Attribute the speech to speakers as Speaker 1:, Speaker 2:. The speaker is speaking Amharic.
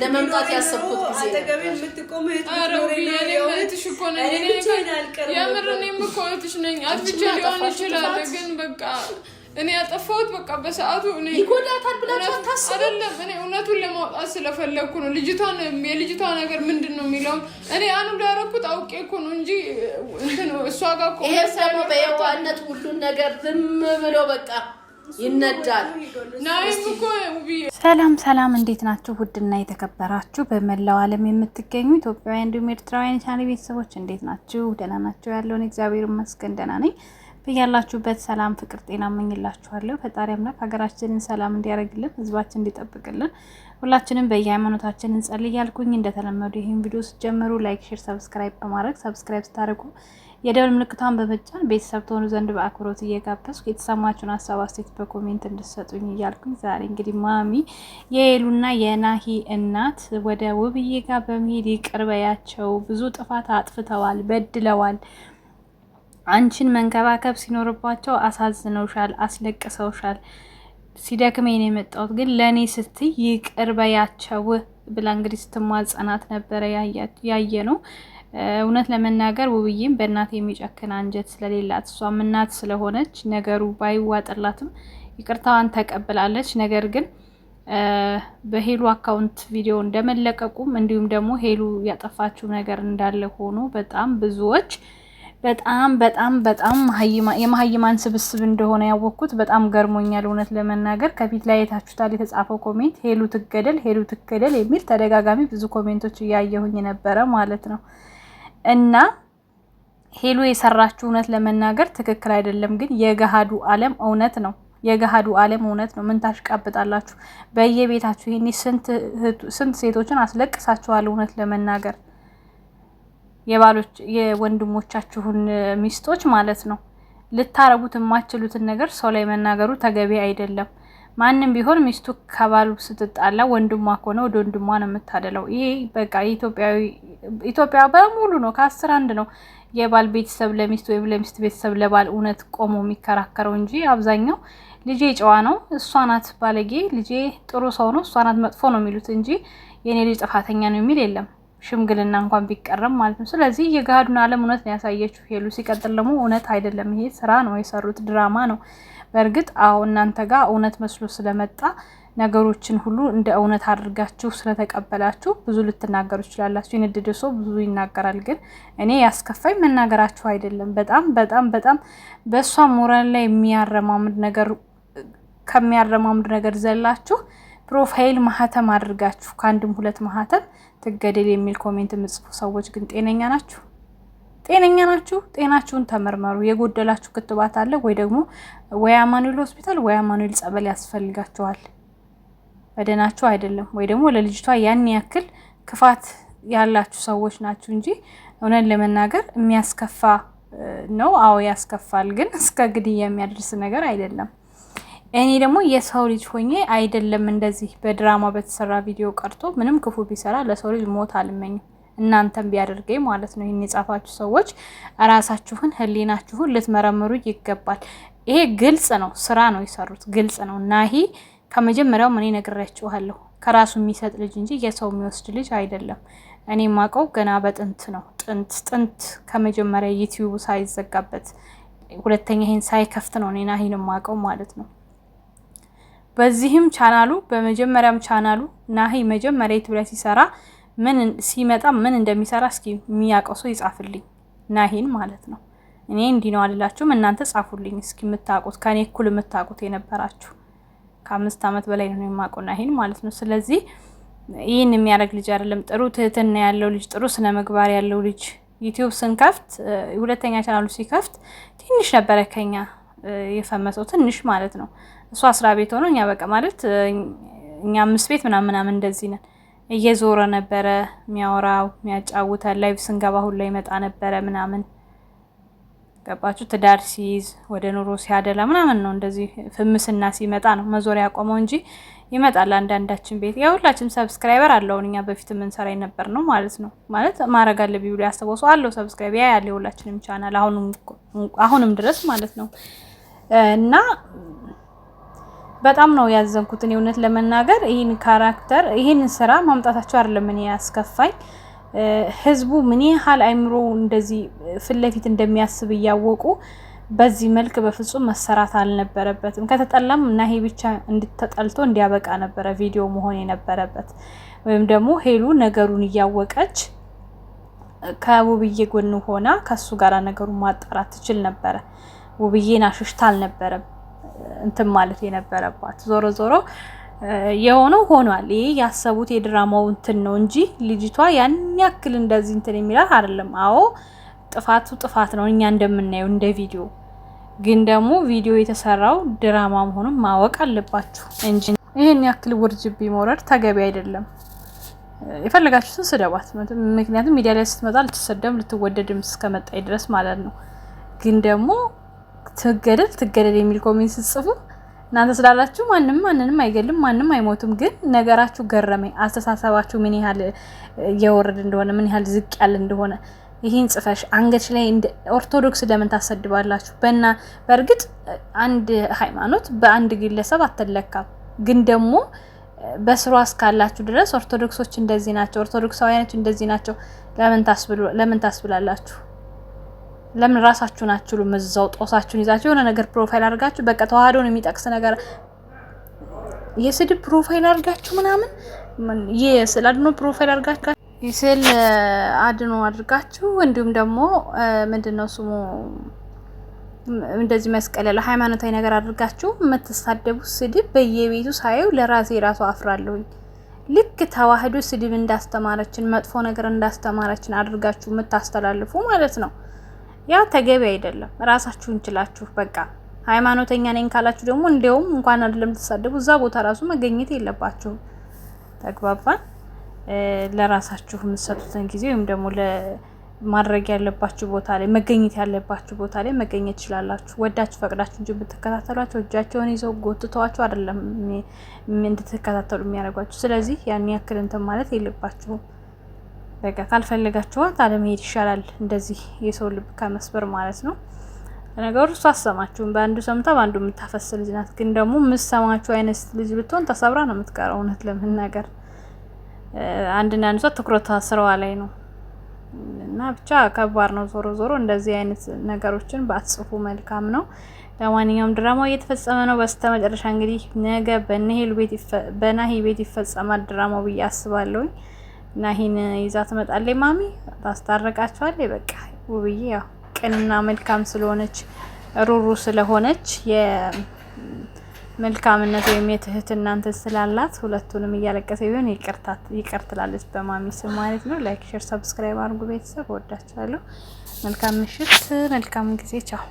Speaker 1: ለመምጣት ያሰብኩት ጊዜ
Speaker 2: አጠገቤ የምትቆም
Speaker 3: ግን በቃ እኔ ያጠፋሁት በቃ በሰዓቱ እኔ
Speaker 1: ይጎዳታል ብላችሁ አታስቡ
Speaker 3: አይደለም እኔ እውነቱን ለማውጣት ስለፈለኩ ነው የልጅቷ ነገር ምንድነው የሚለው እኔ አኑ ዳረኩት አውቄ እኮ ነው እንጂ እንትን እሷ ጋር እኮ
Speaker 1: ይሄ ሰው በየዋነት ሁሉ ነገር ዝም ብሎ በቃ ይነዳል
Speaker 3: ናይም እኮ
Speaker 4: ሰላም እንዴት ናችሁ? ውድና የተከበራችሁ በመላው ዓለም የምትገኙ ኢትዮጵያውያን እንዲሁም ኤርትራውያን ቻናል ቤተሰቦች እንዴት ናችሁ? ደህና ናችሁ? ያለውን እግዚአብሔር ይመስገን ደህና ነኝ። በያላችሁበት ሰላም ፍቅር ጤና እመኝላችኋለሁ። ፈጣሪ አምላክ ሀገራችንን ሰላም እንዲያደርግልን ህዝባችን እንዲጠብቅልን ሁላችንም በየሃይማኖታችን እንጸልይ ያልኩኝ እንደተለመደው ይሄን ቪዲዮ ስትጀምሩ ላይክ፣ ሼር፣ ሰብስክራይብ በማድረግ ሰብስክራይብ ስታደርጉ የደወል ምልክቷን በመጫን ቤተሰብ ትሆኑ ዘንድ በአክብሮት እየጋበዝኩ የተሰማችሁን ሀሳብ አስተያየት በኮሜንት እንድትሰጡኝ እያልኩኝ ዛሬ እንግዲህ ማሚ የኤሉና የናሂ እናት ወደ ውብዬ ጋር በመሄድ ይቅር በያቸው፣ ብዙ ጥፋት አጥፍተዋል፣ በድለዋል፣ አንቺን መንከባከብ ሲኖርባቸው አሳዝነውሻል፣ አስለቅሰውሻል፣ ሲደክመኝ ነው የመጣሁት ግን ለኔ ስትይ ይቅር በያቸው ብላ እንግዲህ ስትማጸናት ነበረ ያየ ነው። እውነት ለመናገር ውብዬም በእናት የሚጨክን አንጀት ስለሌላት እሷም እናት ስለሆነች ነገሩ ባይዋጥላትም ይቅርታዋን ተቀብላለች። ነገር ግን በሄሉ አካውንት ቪዲዮ እንደመለቀቁም እንዲሁም ደግሞ ሄሉ ያጠፋችው ነገር እንዳለ ሆኖ በጣም ብዙዎች በጣም የመሀይማን ስብስብ እንደሆነ ያወቅኩት በጣም ገርሞኛል። እውነት ለመናገር ከፊት ላይ የታችሁታል የተጻፈው ኮሜንት ሄሉ ትገደል የሚል ተደጋጋሚ ብዙ ኮሜንቶች እያየሁኝ ነበረ ማለት ነው። እና ሄሉ የሰራችው እውነት ለመናገር ትክክል አይደለም፣ ግን የገሃዱ ዓለም እውነት ነው። ምን ታሽቃብጣላችሁ? በየቤታችሁ ይሄኔ ስንት ሴቶችን አስለቅሳችኋል። እውነት ለመናገር የወንድሞቻችሁን ሚስቶች ማለት ነው ልታረጉት የማትችሉትን ነገር ሰው ላይ መናገሩ ተገቢ አይደለም። ማንንም ቢሆን ሚስቱ ከባሉ ስትጣላ ወንድሟ ከሆነ ወደ ወንድሟ ነው የምታደለው። ይሄ በቃ ኢትዮጵያ በሙሉ ነው፣ ከ10 አንድ ነው የባል ቤተሰብ ለሚስት ወይም ለሚስት ቤተሰብ ለባል እውነት ቆሞ የሚከራከረው እንጂ አብዛኛው ልጄ ጨዋ ነው፣ እሷ ናት ባለጌ፣ ልጄ ጥሩ ሰው ነው፣ እሷ ናት መጥፎ ነው የሚሉት እንጂ የኔ ልጅ ጥፋተኛ ነው የሚል የለም። ሽምግልና እንኳን ቢቀርም ማለት ነው። ስለዚህ የገሃዱን ዓለም እውነት ነው ያሳየችው ሄሉ። ሲቀጥል ደግሞ እውነት አይደለም፣ ይሄ ስራ ነው የሰሩት፣ ድራማ ነው። በእርግጥ እናንተ ጋር እውነት መስሎ ስለመጣ ነገሮችን ሁሉ እንደ እውነት አድርጋችሁ ስለተቀበላችሁ ብዙ ልትናገሩ ይችላላችሁ። የነደደ ሰው ብዙ ይናገራል። ግን እኔ ያስከፋኝ መናገራችሁ አይደለም። በጣም በእሷ ሞራል ላይ ከሚያረማምድ ነገር ዘላችሁ ፕሮፋይል ማህተም አድርጋችሁ ከአንድም ሁለት ማህተም ትገደል የሚል ኮሜንት የምጽፉ ሰዎች ግን ጤነኛ ናችሁ? ጤናችሁን ተመርመሩ። የጎደላችሁ ክትባት አለ ወይ ደግሞ ወይ አማኑኤል ሆስፒታል ወይ አማኑኤል ጸበል ያስፈልጋችኋል። በደናችሁ አይደለም። ወይ ደግሞ ለልጅቷ ያን ያክል ክፋት ያላችሁ ሰዎች ናችሁ እንጂ እውነት ለመናገር የሚያስከፋ ነው። አዎ ያስከፋል፣ ግን እስከ ግድያ የሚያደርስ ነገር አይደለም። እኔ ደግሞ የሰው ልጅ ሆኜ አይደለም እንደዚህ በድራማ በተሰራ ቪዲዮ ቀርቶ ምንም ክፉ ቢሰራ ለሰው ልጅ ሞት አልመኝም። እናንተም ቢያደርገኝ ማለት ነው። ይሄን የጻፋችሁ ሰዎች ራሳችሁን ህሊናችሁን ልትመረምሩ ይገባል። ይሄ ግልጽ ነው፣ ስራ ነው የሰሩት፣ ግልጽ ነው። ናሂ ከመጀመሪያው ምን ነግሬያችኋለሁ፣ ከራሱ የሚሰጥ ልጅ እንጂ የሰው የሚወስድ ልጅ አይደለም። እኔ ማቀው ገና በጥንት ነው፣ ጥንት ከመጀመሪያ ዩቲዩብ ሳይዘጋበት ሁለተኛ ይሄን ሳይከፍት ነው እኔ ናሂን ማቀው ማለት ነው። በዚህም ቻናሉ በመጀመሪያም ቻናሉ ናሂ መጀመሪያ ዩቲዩብ ላይ ሲሰራ ሲመጣ ምን እንደሚሰራ እስኪ የሚያውቀው ሰው ይጻፍልኝ፣ ናሂን ማለት ነው። እኔ እንዲህ ነው አልላችሁም፣ እናንተ ጻፉልኝ እስኪ የምታውቁት ከኔ እኩል የምታውቁት የነበራችሁ። ከ5 ዓመት በላይ ነው የማውቀው ናሂን ማለት ነው። ስለዚህ ይህን የሚያደርግ ልጅ አይደለም፣ ጥሩ ትህትና ያለው ልጅ፣ ጥሩ ስነ ምግባር ያለው ልጅ። ዩቲዩብ ስንከፍት ሁለተኛ ቻናሉ ሲከፍት ትንሽ ነበረ ከኛ የፈመሰው ትንሽ ማለት ነው። እሱ 10 ቤት ሆኖ እኛ በቃ ማለት እኛ 5 ቤት ምናምን እንደዚህ ነን። እየዞረ ነበረ የሚያወራው የሚያጫውተን፣ ላይቭ ስንገባ ሁሉ ይመጣ ነበረ ምናምን። ገባችሁ? ትዳር ሲይዝ ወደ ኑሮ ሲያደላ ምናምን ነው እንደዚህ ፍምስና ሲመጣ ነው መዞሪያ ያቆመው እንጂ ይመጣል አንዳንዳችን ቤት። ያሁላችን ሰብስክራይበር አለው እኛ በፊት ምን ሰራ ነበር ነው ማለት ነው። ማለት ማረግ አለብኝ ብሎ ያስበው ሰው አለው ሰብስክራይብ ያለ ሁላችንም ቻናል አሁንም ድረስ ማለት ነው። እና በጣም ነው ያዘንኩት እውነት ለመናገር ይሄን ካራክተር ይሄን ስራ ማምጣታቸው አይደለም እኔ ያስከፋኝ ህዝቡ ምን ያህል አይምሮ እንደዚህ ፍለፊት እንደሚያስብ ያወቁ በዚህ መልክ በፍጹም መሰራት አልነበረበትም ከተጠላም እና ይሄ ብቻ እንድትጠልቶ እንዲያበቃ ነበር ቪዲዮ መሆን የነበረበት ወይም ደግሞ ሄሉ ነገሩን ያወቀች ከውብዬ ጎን ሆና ከሱ ጋር ነገሩን ማጣራት ትችል ነበር ውብዬን አሽሽታ አልነበረም እንትን ማለት የነበረባት ዞሮ ዞሮ የሆነው ሆኗል ይሄ ያሰቡት የድራማው እንትን ነው እንጂ ልጅቷ ያን ያክል እንደዚህ እንትን የሚላት አይደለም አዎ ጥፋቱ ጥፋት ነው እኛ እንደምናየው እንደ ቪዲዮ ግን ደግሞ ቪዲዮ የተሰራው ድራማ መሆኑን ማወቅ አለባችሁ እንጂ ይሄን ያክል ውርጅብ ቢሞረድ ተገቢ አይደለም የፈለጋችሁትን ስደባት ምክንያቱም ሚዲያ ላይ ስትመጣ ልትሰደም ልትወደድም እስከመጣይ ድረስ ማለት ነው ግን ደግሞ ትገደል የሚል ኮሜንት ጽፉ እናንተ ስላላችሁ ማንንም አይገልም ማንንም አይሞቱም ግን ነገራችሁ ገረመኝ አስተሳሰባችሁ ምን ያህል የወረደ እንደሆነ ምን ያህል ዝቅ ያለ እንደሆነ ይሄን ጽፈሽ አንገትሽ ላይ ኦርቶዶክስ ለምን ታሰድባላችሁ በእርግጥ አንድ ሃይማኖት በአንድ ግለሰብ አትለካም ግን ደግሞ በስሯ እስካላችሁ ድረስ ኦርቶዶክሶች እንደዚህ ናቸው ኦርቶዶክሳውያኖች እንደዚህ ናቸው ለምን ታስብላላችሁ ለምን ራሳችሁ ናችሁ ለምዛው ጦሳችሁን ይዛችሁ የሆነ ነገር ፕሮፋይል አድርጋችሁ በቃ ተዋህዶን የሚጠቅስ ነገር የስድብ ፕሮፋይል አድርጋችሁ ምናምን የስዕል አድኖ ፕሮፋይል አድርጋችሁ የስዕል አድኖ አድርጋችሁ እንዲሁም ደግሞ ምንድነው ስሙ እንደዚህ መስቀል ያለ ሃይማኖታዊ ነገር አድርጋችሁ የምትሳደቡ ስድብ በየቤቱ ሳይው ለራሴ ራሱ አፍራለሁ ልክ ተዋህዶ ስድብ እንዳስተማረችን መጥፎ ነገር እንዳስተማረችን አድርጋችሁ የምታስተላልፉ ማለት ነው ያ ተገቢ አይደለም ራሳችሁን ችላችሁ በቃ ሃይማኖተኛ ነኝ ካላችሁ ደግሞ እንደውም እንኳን አይደለም ተሳደቡ እዛ ቦታ ራሱ መገኘት የለባችሁ ተግባባን ለራሳችሁ የምትሰጡትን ጊዜ ወይም ደግሞ ለማድረግ ያለባችሁ ቦታ ላይ መገኘት ያለባችሁ ቦታ ላይ መገኘት ይችላልላችሁ ወዳችሁ ፈቅዳችሁ እንጂ ብትከታተሏቸው እጃቸውን ይዘው ጎትተዋችሁ አይደለም እንድትከታተሉ የሚያደርጓችሁ ስለዚህ ያን ያክል እንትን ማለት የለባችሁ በቃ ካልፈለጋችኋት አለመሄድ ይሻላል እንደዚህ የሰው ልብ ከመስበር ማለት ነው ነገሩ አሰማችሁን በአንዱ ሰምታ በአንዱ የምታፈስ ልጅ ናት ግን ደግሞ ምሰማችሁ አይነት ልጅ ብትሆን ተሰብራ ነው የምትቀረው እውነት ለመናገር አንድና አንዱ ትኩረት ስራዋ ላይ ነው እና ብቻ ከባድ ነው ዞሮ እንደዚህ አይነት ነገሮችን ባትጽፉ መልካም ነው ለማንኛውም ድራማው እየተፈጸመ ነው በስተመጨረሻ እንግዲህ ነገ በናሂ ቤት ይፈጸማል ድራማው ብዬ አስባለሁ ናሂን ይዛ ትመጣለች ማሚ ታስታረቃቸዋለች በቃ ውብዬ ያው ቅንና መልካም ስለሆነች ሩሩ ስለሆነች የመልካምነት ወይም የትህትና እንትን ስላላት ሁለቱንም እያለቀሰ ቢሆን ይቅር ትላለች በማሚ ስም ማለት ነው ላይክ ሼር ሰብስክራይብ አድርጉ ቤተሰብ ወዳችኋለሁ መልካም ምሽት መልካም ጊዜ ቻው